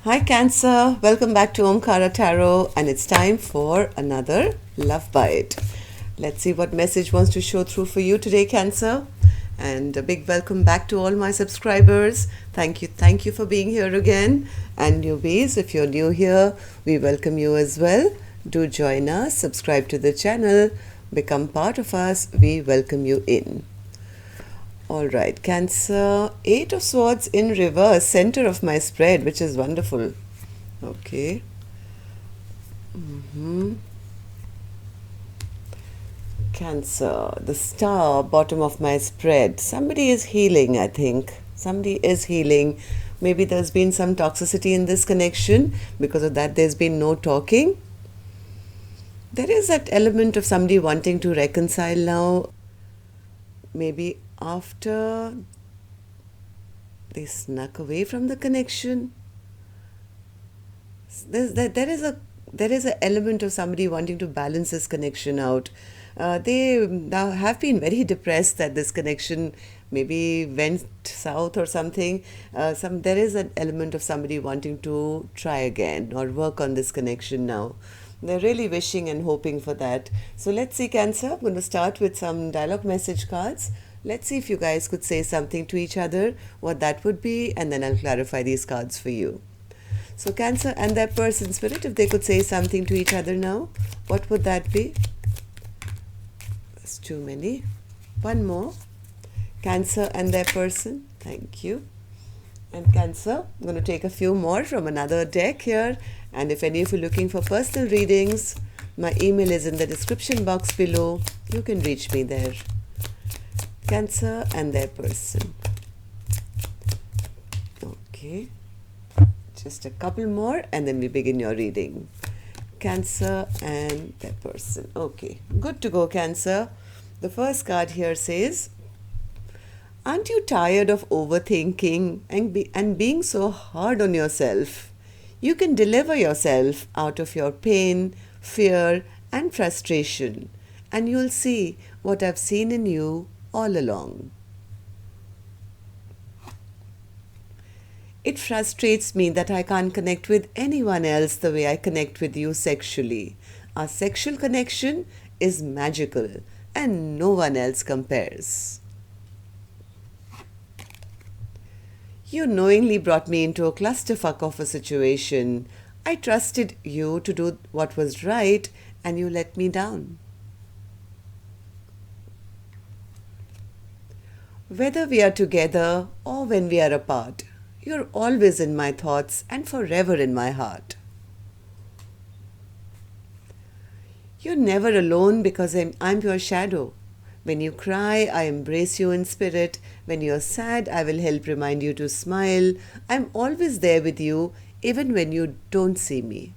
Hi Cancer, welcome back to Omkara Tarot, and it's time for another Love Bite. Let's see what message wants to show through for you today, Cancer. And a big welcome back to all my subscribers. Thank you for being here again. And newbies, if you're new here, we welcome you as well. Do join us, subscribe to the channel, become part of us. We welcome you in. All right, Cancer, Eight of Swords in reverse, center of my spread, which is wonderful. Okay. Cancer, the Star, bottom of my spread. Somebody is healing, I think. Somebody is healing. Maybe there's been some toxicity in this connection. Because of that, there's been no talking. There is that element of somebody wanting to reconcile now. Maybe after they snuck away from the connection. There is an element of somebody wanting to balance this connection out. They now have been very depressed that this connection maybe went south or something. There is an element of somebody wanting to try again or work on this connection now. They're really wishing and hoping for that. So let's see, Cancer. I'm going to start with some dialogue message cards. Let's see if you guys could say something to each other, what that would be, and then I'll clarify these cards for you. So Cancer and their person spirit, if they could say something to each other now, what would that be? That's too many. One more. Cancer and their person. Thank you. And Cancer, I'm going to take a few more from another deck here. And if any of you are looking for personal readings, my email is in the description box below. You can reach me there. Cancer and their person. Okay. Just a couple more and then we begin your reading. Cancer and their person. Okay, good to go, Cancer. The first card here says, aren't you tired of overthinking and being so hard on yourself? You can deliver yourself out of your pain, fear, and frustration, and you'll see what I've seen in you all along. It frustrates me that I can't connect with anyone else the way I connect with you sexually. Our sexual connection is magical and no one else compares. You knowingly brought me into a clusterfuck of a situation. I trusted you to do what was right and you let me down. Whether we are together or when we are apart, you're always in my thoughts and forever in my heart. You're never alone because I'm your shadow. When you cry, I embrace you in spirit. When you're sad, I will help remind you to smile. I'm always there with you, even when you don't see me.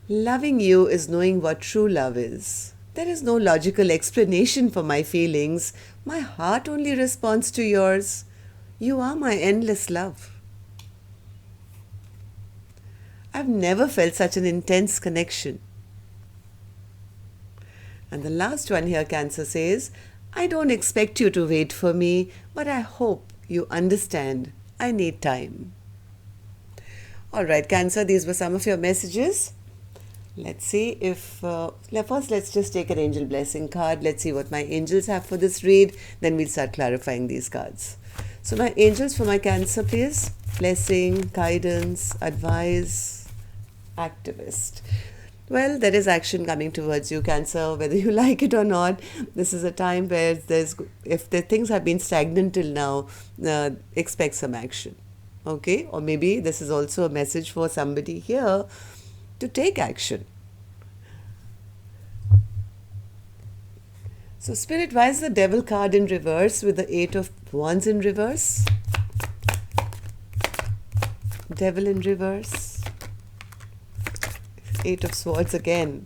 Loving you is knowing what true love is. There is no logical explanation for my feelings. My heart only responds to yours. You are my endless love. I've never felt such an intense connection. And the last one here, Cancer says, I don't expect you to wait for me, but I hope you understand. I need time. All right, Cancer, these were some of your messages. Let's see if, first let's just take an angel blessing card. Let's see what my angels have for this read. Then we'll start clarifying these cards. So my angels for my Cancer, please. Blessing, guidance, advice, activist. Well, there is action coming towards you, Cancer, whether you like it or not. This is a time where if the things have been stagnant till now, expect some action. Okay? Or maybe this is also a message for somebody here to take action. So Spirit, why is the Devil card in reverse with the Eight of Wands in reverse? Devil in reverse. Eight of Swords again.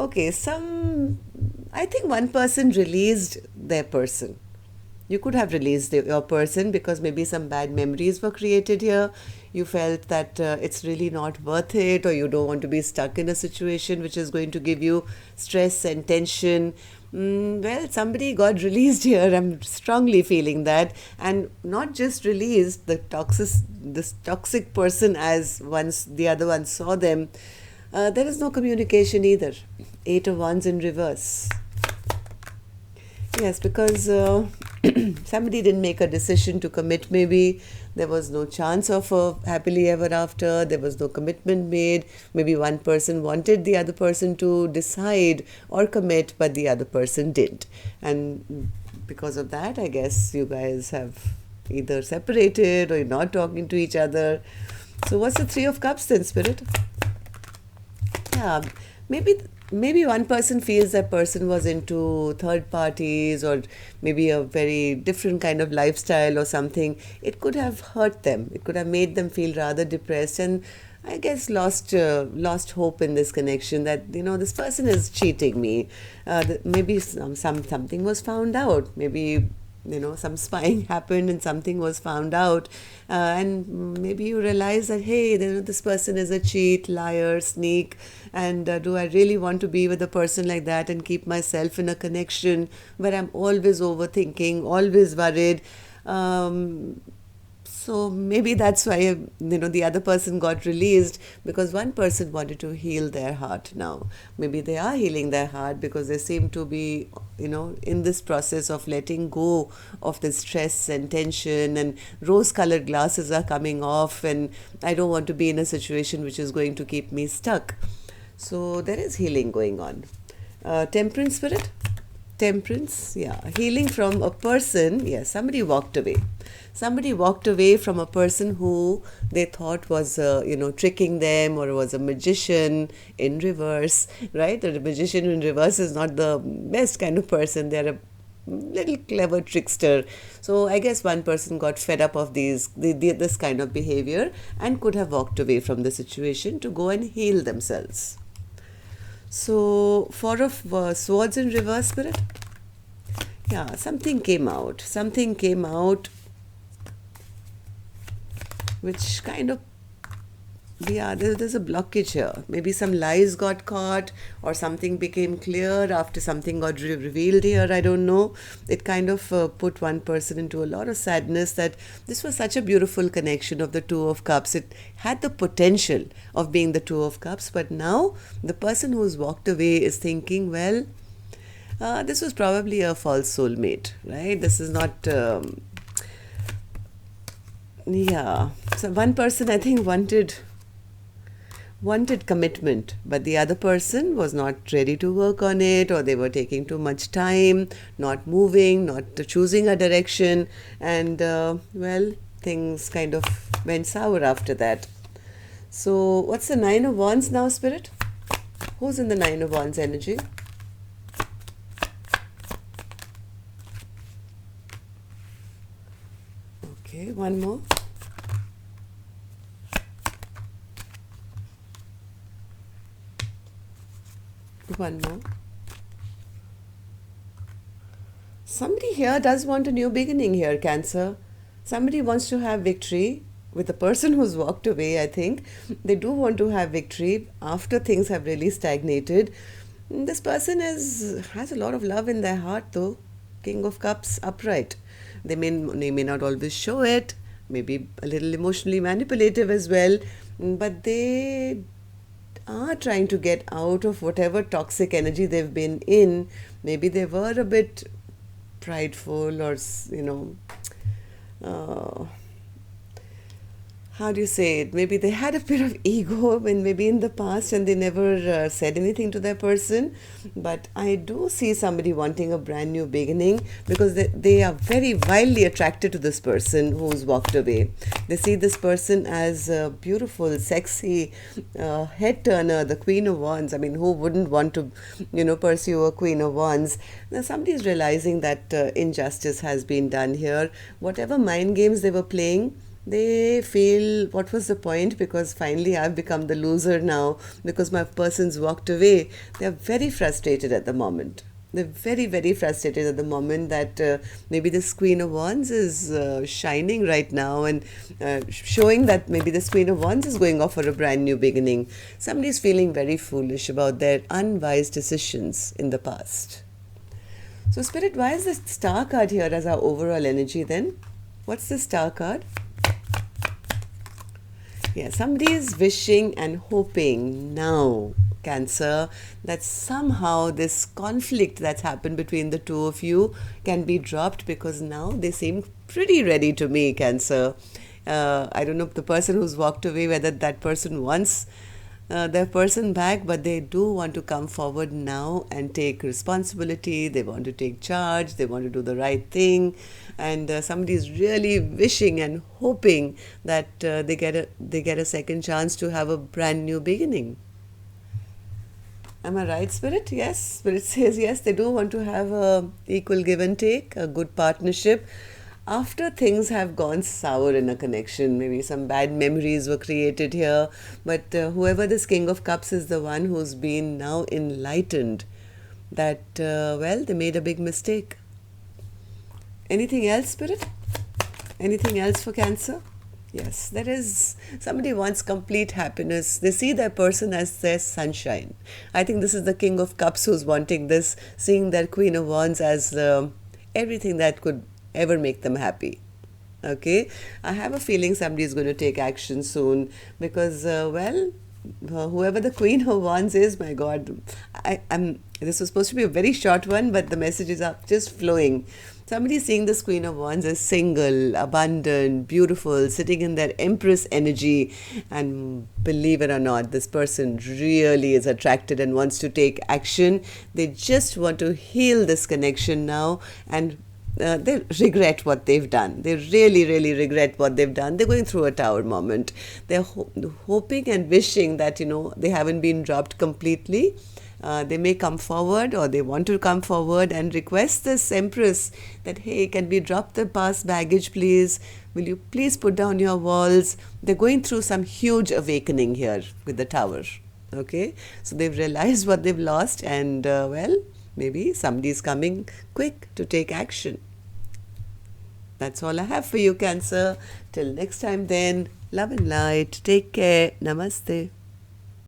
Okay, I think one person released their person. You could have released your person because maybe some bad memories were created here. You felt that it's really not worth it, or you don't want to be stuck in a situation which is going to give you stress and tension. Well, somebody got released here. I'm strongly feeling that, and not just released this toxic person as once the other one saw them. There is no communication either. Eight of Wands in reverse. Yes, because somebody didn't make a decision to commit, maybe. There was no chance of a happily ever after. There was no commitment made. Maybe one person wanted the other person to decide or commit, but the other person didn't. And because of that, I guess you guys have either separated or you're not talking to each other. So, what's the Three of Cups then, Spirit? Yeah, maybe one person feels that person was into third parties, or maybe a very different kind of lifestyle or something. It could have hurt them. It could have made them feel rather depressed, and I guess lost hope in this connection, that this person is cheating me. Maybe something was found out. Maybe some spying happened and something was found out, and maybe you realize that, hey, this person is a cheat, liar, sneak, and do I really want to be with a person like that and keep myself in a connection where I'm always overthinking, always worried? So maybe that's why the other person got released, because one person wanted to heal their heart now. Maybe they are healing their heart because they seem to be in this process of letting go of the stress and tension, and rose colored glasses are coming off, and I don't want to be in a situation which is going to keep me stuck. So there is healing going on. Temperance, Spirit? Temperance, yeah. Healing from a person. Yes, somebody walked away. Somebody walked away from a person who they thought was tricking them, or was a magician in reverse, right? A magician in reverse is not the best kind of person. They're a little clever trickster. So I guess one person got fed up of this kind of behavior and could have walked away from the situation to go and heal themselves. So, Four of Swords in reverse, Spirit? Yeah, something came out. Something came out which kind of, yeah, there's a blockage here. Maybe some lies got caught, or something became clear after something got revealed here. I don't know. It kind of put one person into a lot of sadness, that this was such a beautiful connection of the Two of Cups. It had the potential of being the Two of Cups, but now the person who's walked away is thinking, well, this was probably a false soulmate, right? This is not. Yeah. So one person, I think, wanted commitment, but the other person was not ready to work on it, or they were taking too much time, not moving, not choosing a direction, and well, things kind of went sour after that. So what's the Nine of Wands now, Spirit? Who's in the Nine of Wands energy? Okay, one more. One more. Somebody here does want a new beginning here, Cancer. Somebody wants to have victory with the person who's walked away, I think. They do want to have victory after things have really stagnated. This person has a lot of love in their heart, though. King of Cups upright. They may not always show it, maybe a little emotionally manipulative as well, but they are trying to get out of whatever toxic energy they've been in. Maybe they were a bit prideful, or uh, how do you say it? Maybe they had a bit of ego when maybe in the past, and they never said anything to their person. But I do see somebody wanting a brand new beginning, because they are very wildly attracted to this person who's walked away. They see this person as a beautiful, sexy head turner, the Queen of Wands. I mean, who wouldn't want to, pursue a Queen of Wands? Now, somebody is realizing that injustice has been done here. Whatever mind games they were playing, they feel, what was the point, because finally I've become the loser now because my person's walked away. They're very frustrated at the moment. They're very, very frustrated at the moment that maybe this Queen of Wands is shining right now and showing that maybe this Queen of Wands is going off for a brand new beginning. Somebody's feeling very foolish about their unwise decisions in the past. So, Spirit, why is the Star card here as our overall energy then? What's the Star card? Yeah, somebody is wishing and hoping now, Cancer, that somehow this conflict that's happened between the two of you can be dropped, because now they seem pretty ready to me, Cancer. I don't know if the person who's walked away, whether that person wants their person back, but they do want to come forward now and take responsibility. They want to take charge. They want to do the right thing, and somebody is really wishing and hoping that they get a second chance to have a brand new beginning. Am I right, Spirit? Yes, Spirit says yes. They do want to have a equal give and take, a good partnership. After things have gone sour in a connection, maybe some bad memories were created here, but whoever this King of Cups is the one who's been now enlightened that, well, they made a big mistake. Anything else, Spirit? Anything else for Cancer? Yes, there is. Somebody wants complete happiness. They see their person as their sunshine. I think this is the King of Cups who's wanting this, seeing their Queen of Wands as everything that could ever make them happy. Okay, I have a feeling somebody is going to take action soon, because well, whoever the Queen of Wands is, my God, I'm. This was supposed to be a very short one, but the messages are just flowing. Somebody seeing this Queen of Wands as single, abundant, beautiful, sitting in their Empress energy, and believe it or not, this person really is attracted and wants to take action. They just want to heal this connection now, and they regret what they've done. They really, really regret what they've done. They're going through a tower moment. They're hoping and wishing that, they haven't been dropped completely. They may come forward, or they want to come forward and request this Empress that, hey, can we drop the past baggage, please? Will you please put down your walls? They're going through some huge awakening here with the tower. Okay, so they've realized what they've lost, and well, maybe somebody's coming quick to take action. That's all I have for you, Cancer. Till next time then, love and light. Take care. Namaste.